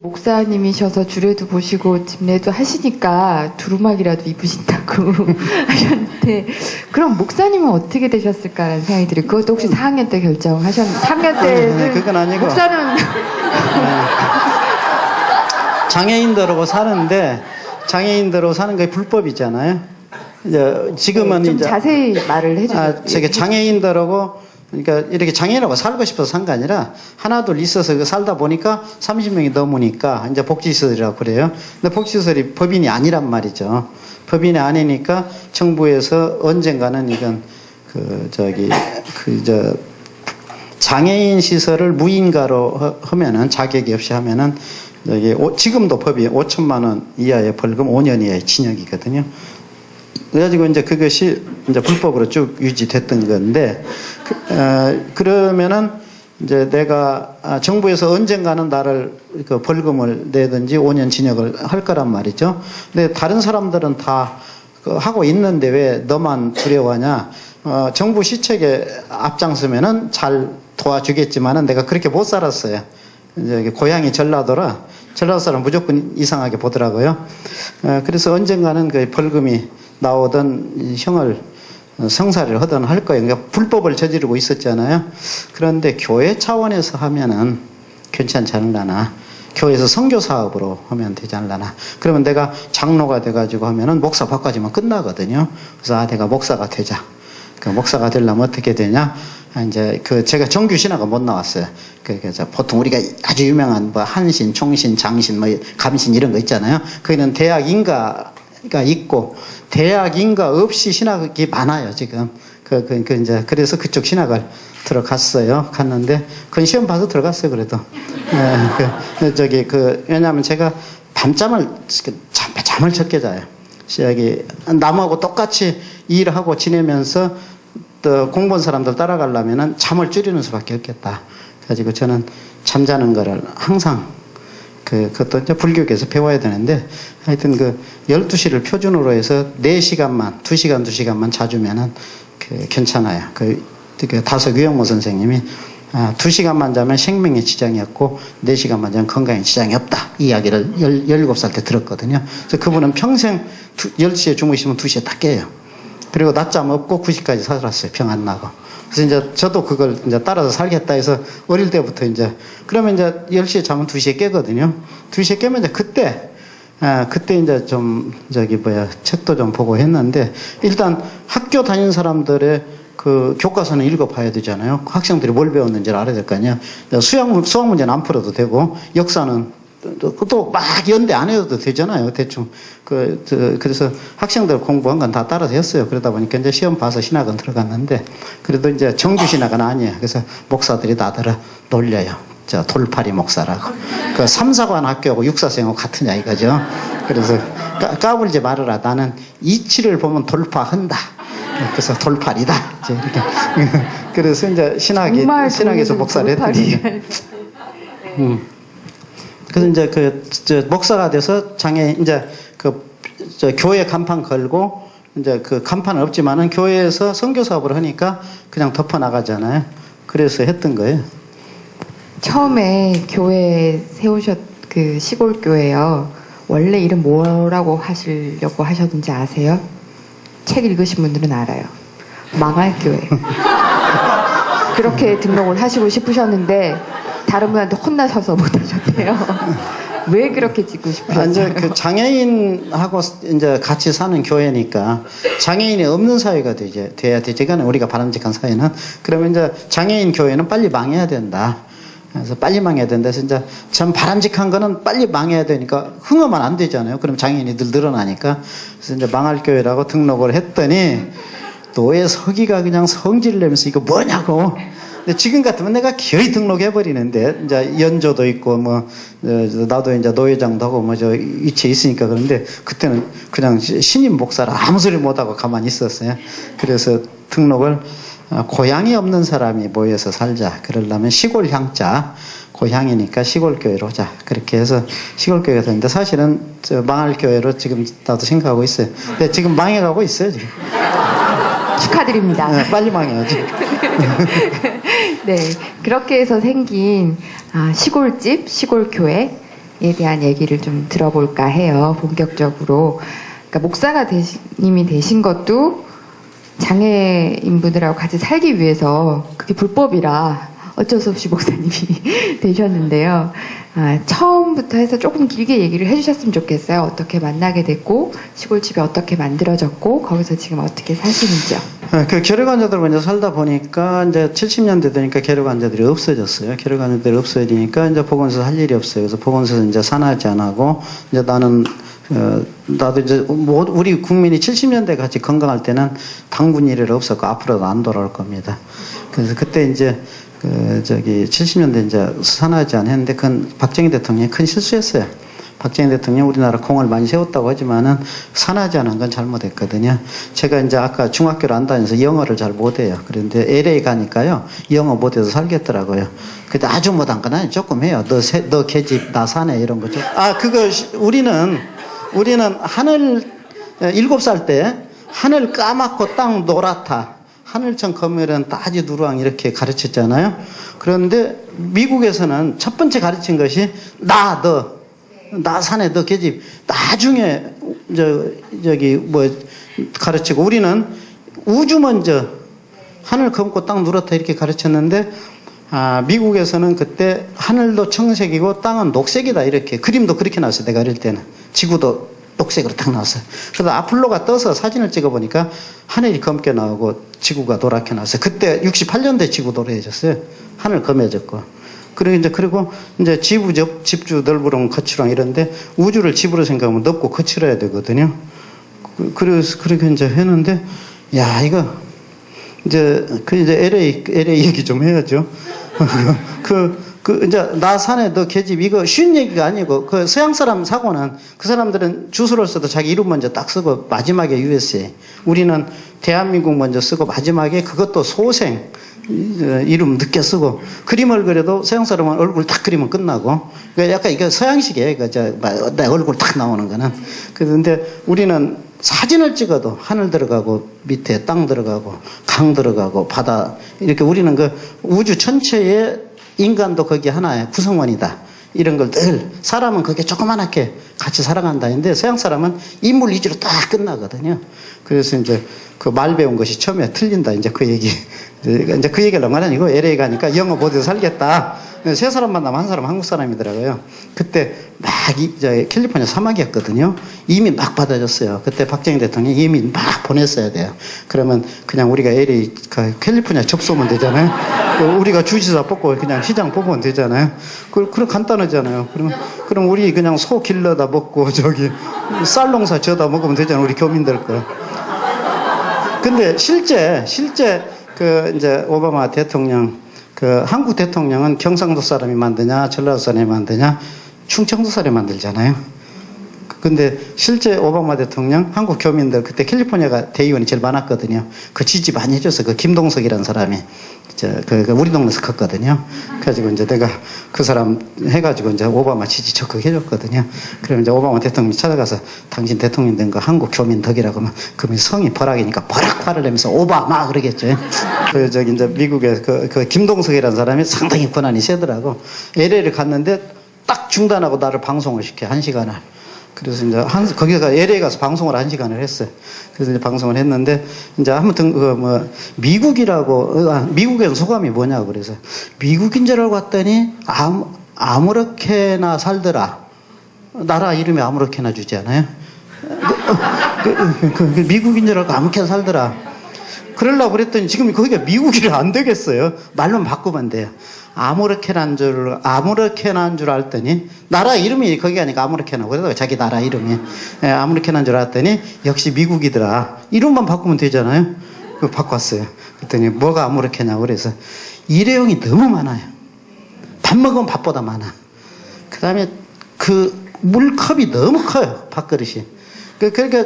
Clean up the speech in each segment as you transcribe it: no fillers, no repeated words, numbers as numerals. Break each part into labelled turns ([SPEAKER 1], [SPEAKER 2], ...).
[SPEAKER 1] 목사님이셔서 주례도 보시고 집례도 하시니까 두루마기라도 입으신다고 하셨는데, 그럼 목사님은 어떻게 되셨을까라는 생각이 들어요. 그것도 혹시 4학년 때 결정하셨는데, 3학년 때는
[SPEAKER 2] 그건 아니고
[SPEAKER 1] 목사는
[SPEAKER 2] 장애인들하고 사는데, 장애인들하고 사는 게 불법이잖아요. 이제 지금은
[SPEAKER 1] 좀
[SPEAKER 2] 이제
[SPEAKER 1] 자세히 말을 해주세요.
[SPEAKER 2] 저게 장애인들하고, 그러니까 이렇게 장애인하고 살고 싶어서 산 게 아니라 하나 둘 있어서 살다 보니까 30명이 넘으니까 이제 복지시설이라고 그래요. 근데 복지시설이 법인이 아니란 말이죠. 법인이 아니니까 정부에서 언젠가는 이건 장애인 시설을 무인가로 하면은, 자격이 없이 하면은 여기 지금도 법이 5천만 원 이하의 벌금, 5년 이하의 징역이거든요. 그래가지고 이제 그것이 이제 불법으로 쭉 유지됐던 건데, 그러면은 이제 내가 정부에서 언젠가는 나를 그 벌금을 내든지 5년 징역을 할 거란 말이죠. 근데 다른 사람들은 다 하고 있는데 왜 너만 두려워하냐? 정부 시책에 앞장서면은 잘 도와주겠지만은 내가 그렇게 못 살았어요. 이제 고향이 전라도라, 전라도 사람 무조건 이상하게 보더라고요. 그래서 언젠가는 그 벌금이 나오던 형을 성사를 하든 할 거예요. 그러니까 불법을 저지르고 있었잖아요. 그런데 교회 차원에서 하면은 괜찮지 않을라나. 교회에서 선교 사업으로 하면 되지 않을라나. 그러면 내가 장로가 돼가지고 하면은 목사 바꿔주면 끝나거든요. 그래서 내가 목사가 되자. 그 목사가 되려면 어떻게 되냐? 이제 제가 정규 신화가 못 나왔어요. 그래서 보통 우리가 아주 유명한 뭐 한신, 총신, 장신, 뭐 감신 이런 거 있잖아요. 거기는 대학 인가가 있고 대학 인가 없이 신학이 많아요, 지금. 이제 그래서 그쪽 신학을 들어갔어요. 갔는데 그건 시험 봐서 들어갔어요, 그래도. 왜냐하면 제가 밤잠을 잠을 적게 자요. 여기 남하고 똑같이 일하고 지내면서 또 공부한 사람들 따라가려면은 잠을 줄이는 수밖에 없겠다. 그래가지고 저는 잠자는 거를 항상 그것도 이제 불교계에서 배워야 되는데, 하여튼 12시를 표준으로 해서 4시간만, 2시간, 2시간만 자주면은 괜찮아요. 다섯 유영모 선생님이 2시간만 자면 생명에 지장이 없고 4시간만 자면 건강에 지장이 없다. 이 이야기를 17살 때 들었거든요. 그래서 그분은 평생 10시에 주무시면 2시에 딱 깨요. 그리고 낮잠 없고 9시까지 살았어요. 병 안 나고. 그래서 이제 저도 그걸 이제 따라서 살겠다 해서 어릴 때부터 그러면 이제 10시에 자면 2시에 깨거든요. 2시에 깨면 이제 그때 이제 좀 책도 좀 보고 했는데, 일단 학교 다니는 사람들의 그 교과서는 읽어봐야 되잖아요. 학생들이 뭘 배웠는지를 알아야 될 거 아니에요. 수학 문제는 안 풀어도 되고, 역사는 또 막 연대 안 해도 되잖아요. 대충. 그래서 학생들 공부한 건 다 따라서 했어요. 그러다 보니까 이제 시험 봐서 신학은 들어갔는데, 그래도 이제 정규 신학은 아니에요. 그래서 목사들이 나더러 놀려요. 돌팔이 목사라고. 3, 4관 학교하고 육사생하고 같으냐 이거죠. 그래서 까불지 말아라. 나는 이치를 보면 돌파한다. 그래서 돌팔이다. 이렇게. 그래서 이제 신학에서 목사를 했더니. 그래서 이제 목사가 돼서 이제 교회 간판 걸고, 이제 간판은 없지만은 교회에서 선교 사업을 하니까 그냥 덮어 나가잖아요. 그래서 했던 거예요.
[SPEAKER 1] 처음에 교회 세우셨 시골 교회요. 원래 이름 뭐라고 하시려고 하셨는지 아세요? 책 읽으신 분들은 알아요. 망할 교회. 그렇게 등록을 하시고 싶으셨는데 다른 분한테 혼나셔서 못 하셨대요. 왜 그렇게 짓고 싶으셨어요?
[SPEAKER 2] 이제 장애인하고 이제 같이 사는 교회니까 장애인이 없는 사회가 돼야 되지. 이거는 우리가 바람직한 사회는. 그러면 이제 장애인 교회는 빨리 망해야 된다. 그래서 빨리 망해야 된다. 그래서 이제 참 바람직한 거는 빨리 망해야 되니까 흥하면 안 되잖아요. 그럼 장애인이들 늘어나니까. 그래서 이제 망할 교회라고 등록을 했더니 노예 서기가 그냥 성질 내면서 이거 뭐냐고. 근데 지금 같으면 내가 기어이 등록해버리는데, 이제 연조도 있고, 나도 이제 노회장도 하고, 위치에 있으니까 그런데, 그때는 그냥 신임 목사라 아무 소리 못하고 가만히 있었어요. 그래서 등록을, 고향이 없는 사람이 모여서 살자. 그러려면 시골 향자, 고향이니까 시골교회로 자. 그렇게 해서 시골교회가 됐는데, 사실은 망할 교회로 지금 나도 생각하고 있어요. 근데 지금 망해가고 있어요, 지금.
[SPEAKER 1] 축하드립니다.
[SPEAKER 2] 네, 빨리 망해야지.
[SPEAKER 1] 네, 그렇게 해서 생긴 시골집, 시골교회. 대한 얘기를 좀 들어볼까 해요. 본격적으로. 그러니까 목사가 님이 되신 것도 장애인분들하고 같이 살기 위해서 그게 불법이라 어쩔 수 없이 목사님이 되셨는데요. 처음부터 해서 조금 길게 얘기를 해주셨으면 좋겠어요. 어떻게 만나게 됐고 시골집이 어떻게 만들어졌고 거기서 지금 어떻게 사시는지요.
[SPEAKER 2] 그 결핵 환자들 먼저 살다 보니까 이제 70년대 되니까 결핵 환자들이 없어졌어요. 결핵 환자들이 없어지니까 이제 보건소에서 할 일이 없어요. 그래서 보건소에서 이제 산하지 안 하고 이제 나도 이제 우리 국민이 70년대 같이 건강할 때는 당군 일이 없었고 앞으로도 안 돌아올 겁니다. 그래서 그때 이제 70년대 이제 산하지 안 했는데 그건 박정희 대통령이 큰 실수했어요. 박정희 대통령 우리나라 공을 많이 세웠다고 하지만은 산하지 않은 건 잘못했거든요. 제가 이제 아까 중학교를 안 다녀서 영어를 잘 못해요. 그런데 LA 가니까요 영어 못해서 살겠더라고요. 근데 아주 못한 건 아니 조금 해요. 너 계집 나 사네 이런 거죠. 우리는 하늘 7살 때 하늘 까맣고 땅 노랗다. 하늘천 검열은 따지 누르왕 이렇게 가르쳤잖아요. 그런데 미국에서는 첫 번째 가르친 것이 나 사네 너 계집 나중에 가르치고 우리는 우주 먼저 하늘 검고 땅 누렇다 이렇게 가르쳤는데 미국에서는 그때 하늘도 청색이고 땅은 녹색이다 이렇게 그림도 그렇게 나왔어요. 내가 어릴 때는 지구도 녹색으로 딱 나왔어요. 그래서 아폴로가 떠서 사진을 찍어보니까 하늘이 검게 나오고 지구가 노랗게 나왔어요. 그때 68년대 지구 노래해졌어요. 하늘 검해졌고. 그리고 이제 집주 넓으랑 거칠랑 이런데 우주를 집으로 생각하면 넓고 거칠어야 되거든요. 그래서 그렇게 이제 했는데, 이제 LA 얘기 좀 해야죠. 이제 나 사네 너 계집 이거 쉬운 얘기가 아니고 그 서양 사람 사고는 그 사람들은 주소를 써도 자기 이름 먼저 딱 쓰고 마지막에 USA 우리는 대한민국 먼저 쓰고 마지막에 그것도 소생 이름 늦게 쓰고 그림을 그려도 서양 사람은 얼굴 딱 그리면 끝나고 그러니까 약간 이게 서양식이에요. 내 얼굴 딱 나오는 거는. 그런데 우리는 사진을 찍어도 하늘 들어가고 밑에 땅 들어가고 강 들어가고 바다 이렇게 우리는 그 우주 전체에 인간도 거기 하나의 구성원이다. 이런 걸 늘 사람은 그게 조그만하게 같이 살아간다 했는데 서양 사람은 인물 위주로 딱 끝나거든요. 그래서 이제 그 말 배운 것이 처음에 틀린다. 이제 그 얘기. 이제 그 얘기를 한 아니고 LA 가니까 영어 못해서 살겠다. 세 사람 만나면 한 사람 한국 사람이더라고요. 그때 막 캘리포니아 사막이었거든요. 이민 막 받아줬어요. 그때 박정희 대통령이 이민 막 보냈어야 돼요. 그러면 그냥 우리가 LA 캘리포니아 접수하면 되잖아요. 우리가 주지사 뽑고 그냥 시장 뽑으면 되잖아요. 그럼 간단하잖아요. 그럼 우리 그냥 소 길러다 먹고 쌀 농사 지어다 먹으면 되잖아요. 우리 교민들 거. 근데 실제 이제 오바마 대통령 한국 대통령은 경상도 사람이 만드냐 전라도 사람이 만드냐 충청도 사람이 만들잖아요. 근데 실제 오바마 대통령 한국 교민들 그때 캘리포니아가 대의원이 제일 많았거든요. 그 지지 많이 해줘서 그 김동석이라는 사람이 우리 동네에서 컸거든요. 그래가지고 이제 내가 그 사람 해가지고 이제 오바마 지지 적극 해줬거든요. 그러면 이제 오바마 대통령이 찾아가서 당신 대통령 된 거 한국 교민 덕이라고 하면 그러면 성이 버락이니까 버락 화를 내면서 오바마 그러겠죠. 이제 미국에 그 김동석이라는 사람이 상당히 권한이 세더라고. LA를 갔는데 딱 중단하고 나를 방송을 시켜 1시간을. 그래서 이제 거기가 LA 가서 방송을 1시간을 했어요. 그래서 이제 방송을 했는데 이제 아무튼 미국에서 소감이 뭐냐고 그래서 미국인 줄 알고 왔더니 아무렇게나 살더라. 나라 이름이 아무렇게나 주지 않아요? 미국인 줄 알고 아무렇게나 살더라. 그러려고 그랬더니 지금 거기가 미국이 안 되겠어요. 말로만 바꾸면 돼요. 아무렇게난 줄 알았더니 나라 이름이 거기가 아니까 아무렇게나 그래도 자기 나라 이름이 아무렇게난 줄 알았더니 역시 미국이더라. 이름만 바꾸면 되잖아요. 그거 바꿨어요. 그랬더니 뭐가 아무렇게냐고 그래서 일회용이 너무 많아요. 밥 먹으면 밥보다 많아. 그 다음에 그 물컵이 너무 커요. 밥그릇이. 그러니까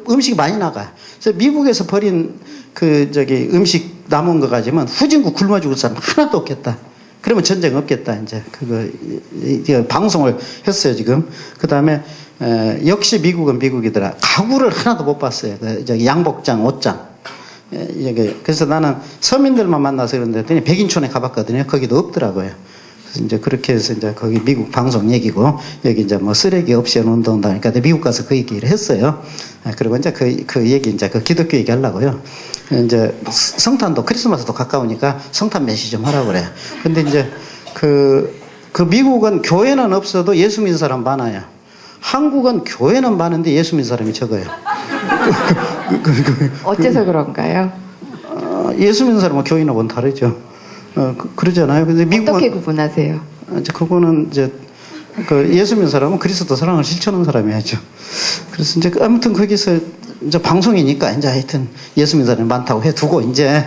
[SPEAKER 2] 음식이 많이 나가요. 그래서 미국에서 버린 음식 남은 거 가지면 후진국 굶어 죽을 사람 하나도 없겠다. 그러면 전쟁 없겠다. 이제 방송을 했어요, 지금. 그 다음에, 역시 미국은 미국이더라. 가구를 하나도 못 봤어요. 양복장, 옷장. 그래서 나는 서민들만 만나서 그런데 백인촌에 가봤거든요. 거기도 없더라고요. 그래서 이제 그렇게 해서 이제 거기 미국 방송 얘기고 여기 이제 뭐 쓰레기 옵션 운동도 하니까 미국 가서 그 얘기를 했어요. 그리고 이제 그 얘기 이제 그 기독교 얘기 하려고요. 이제 성탄도 크리스마스도 가까우니까 성탄 메시지 좀 하라고 그래요. 근데 이제 그 미국은 교회는 없어도 예수 믿는 사람 많아요. 한국은 교회는 많은데 예수 믿는 사람이 적어요.
[SPEAKER 1] 어째서 그런가요?
[SPEAKER 2] 예수 믿는 사람은 교인하고는 다르죠. 그러잖아요. 근데 미국은
[SPEAKER 1] 어떻게 구분하세요?
[SPEAKER 2] 이제 그거는 이제 그 예수 믿는 사람은 그리스도 사랑을 실천하는 사람이야죠. 그래서 이제 아무튼 거기서 이제 방송이니까 이제 하여튼 예수 믿는 사람이 많다고 해두고 이제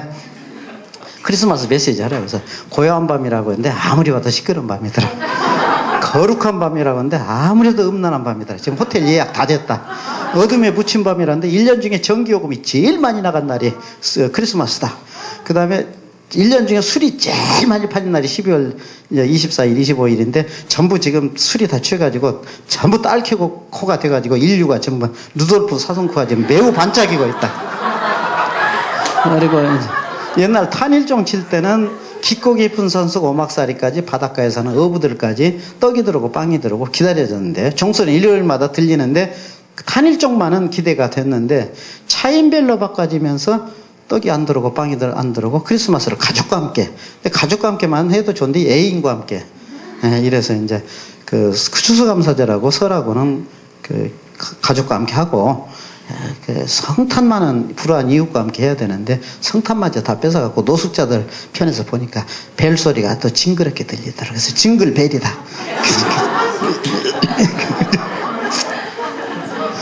[SPEAKER 2] 크리스마스 메시지 하라 그래서 고요한 밤이라고 했는데 아무리 봐도 시끄러운 밤이더라. 거룩한 밤이라고 했는데 아무래도 음란한 밤이더라. 지금 호텔 예약 다 됐다. 어둠에 묻힌 밤이라는데 1년 중에 전기요금이 제일 많이 나간 날이 크리스마스다. 그 다음에 1년 중에 술이 제일 많이 팔린 날이 12월 24일, 25일인데 전부 지금 술이 다 취해가지고 전부 딸캐고 코가 돼가지고 인류가 전부 루돌프 사슴코가 지금 매우 반짝이고 있다. 그리고 옛날 탄일종 칠 때는 깊고 깊은 산속 오막살이까지 바닷가에 사는 어부들까지 떡이 들어오고 빵이 들어오고 기다려졌는데 종소는 일요일마다 들리는데 탄일종만은 기대가 됐는데 차인별로 바꿔지면서 떡이 안 들어오고 빵이 안 들어오고 크리스마스를 가족과 함께. 근데 가족과 함께만 해도 좋은데 애인과 함께. 이래서 이제 그 추수감사절하고 설하고는 그 가족과 함께 하고 그 성탄만은 불우한 이웃과 함께 해야 되는데 성탄마저 다 뺏어갖고 노숙자들 편에서 보니까 벨 소리가 또 징그럽게 들리더라고요. 그래서 징글벨이다.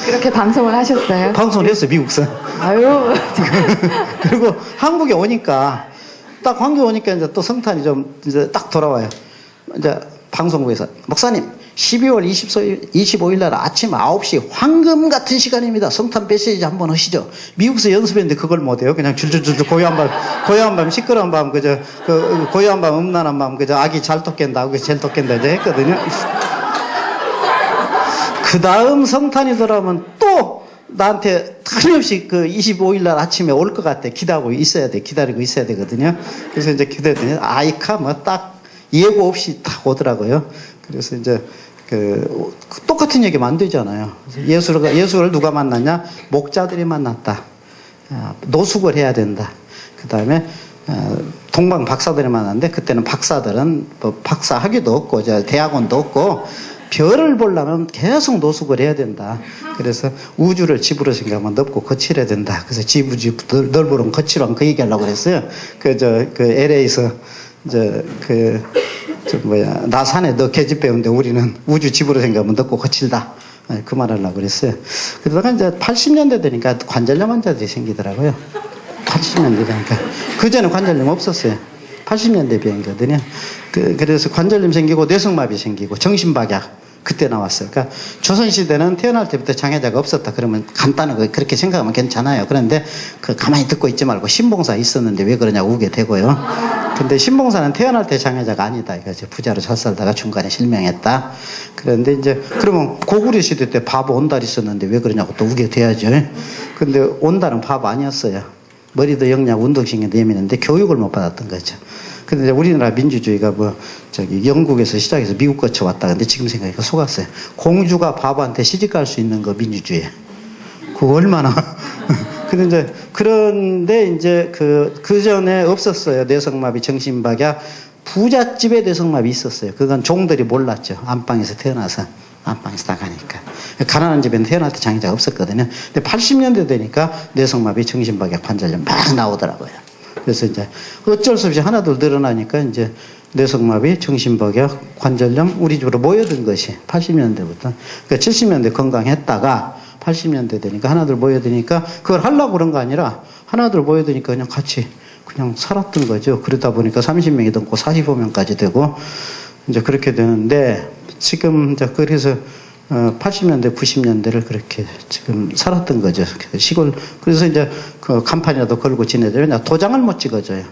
[SPEAKER 1] 그렇게 방송을 하셨어요?
[SPEAKER 2] 방송을 했어요, 미국서.
[SPEAKER 1] 아유.
[SPEAKER 2] 그리고 한국에 오니까, 딱 한국에 오니까 이제 또 성탄이 좀 이제 딱 돌아와요. 이제 방송국에서, 목사님, 12월 25일 날 아침 9시 황금 같은 시간입니다. 성탄 메시지 한번 하시죠. 미국에서 연습했는데 그걸 못해요. 그냥 줄줄줄줄 고요한 밤, 시끄러운 밤, 고요한 밤, 음란한 밤, 아기 잘 톡깬다, 아기 제일 톡깬다, 이제 했거든요. 그 다음 성탄이 돌아오면 또 나한테 틀림없이 그 25일 날 아침에 올 것 같아. 기다리고 있어야 되거든요. 그래서 이제 기다렸더니 아이카 뭐 딱 예고 없이 딱 오더라고요. 그래서 이제 똑같은 얘기면 안 되잖아요. 예수를 누가 만났냐? 목자들이 만났다. 노숙을 해야 된다. 그 다음에 동방 박사들이 만났는데 그때는 박사들은 뭐 박사 학위도 없고 대학원도 없고 별을 보려면 계속 노숙을 해야 된다. 그래서 우주를 집으로 생각하면 넓고 거칠어야 된다. 그래서 지부지 넓으면 거칠어 그 얘기하려고 그랬어요. LA에서 나 산에 너 계집 배우는데 우리는 우주 집으로 생각하면 넓고 거칠다. 그 말 하려고 그랬어요. 그러다가 이제 80년대 되니까 관절염 환자들이 생기더라고요. 80년대 되니까. 그전에 관절염 없었어요. 80년대 병이거든요. 그래서 관절염 생기고 뇌성마비 생기고 정신박약 그때 나왔어요. 그러니까 조선시대는 태어날 때부터 장애자가 없었다. 그러면 간단하게 그렇게 생각하면 괜찮아요. 그런데 가만히 듣고 있지 말고 신봉사 있었는데 왜 그러냐고 우게 되고요. 근데 신봉사는 태어날 때 장애자가 아니다. 이거죠. 부자로 잘 살다가 중간에 실명했다. 그런데 이제 그러면 고구려 시대 때 바보 온달 있었는데 왜 그러냐고 또 우게 돼야죠. 근데 온달은 바보 아니었어요. 머리도 영양 운동신경도 예민한데 교육을 못 받았던 거죠. 근데 우리나라 민주주의가 영국에서 시작해서 미국 거쳐 왔다. 근데 지금 생각하니까 속았어요. 공주가 바보한테 시집갈 수 있는 거 민주주의. 그거 얼마나. 그런데 이제 그 전에 없었어요. 뇌성마비, 정신박약. 부잣집에 뇌성마비 있었어요. 그건 종들이 몰랐죠. 안방에서 태어나서. 안방에서 다 가니까. 가난한 집에는 태어날 때 장애자가 없었거든요. 근데 80년대 되니까 뇌성마비, 정신박약, 관절염 막 나오더라고요. 그래서 이제 어쩔 수 없이 하나둘 늘어나니까 이제 뇌성마비, 정신박약, 관절염 우리 집으로 모여든 것이 80년대부터. 그러니까 70년대 건강했다가 80년대 되니까 하나둘 모여드니까 그걸 하려고 그런 거 아니라 하나둘 모여드니까 그냥 같이 그냥 살았던 거죠. 그러다 보니까 30명이 넘고 45명까지 되고 이제 그렇게 되는데 지금 이제 그래서 80년대, 90년대를 그렇게 지금 살았던 거죠. 시골. 그래서 이제 그 간판이라도 걸고 지내줘요. 도장을 못 찍어줘요.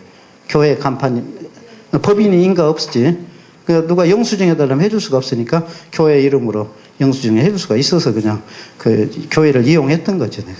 [SPEAKER 2] 교회 간판, 법인이 인가 없지. 누가 영수증 해달라면 해줄 수가 없으니까 교회 이름으로 영수증 해줄 수가 있어서 그냥 그 교회를 이용했던 거죠. 내가.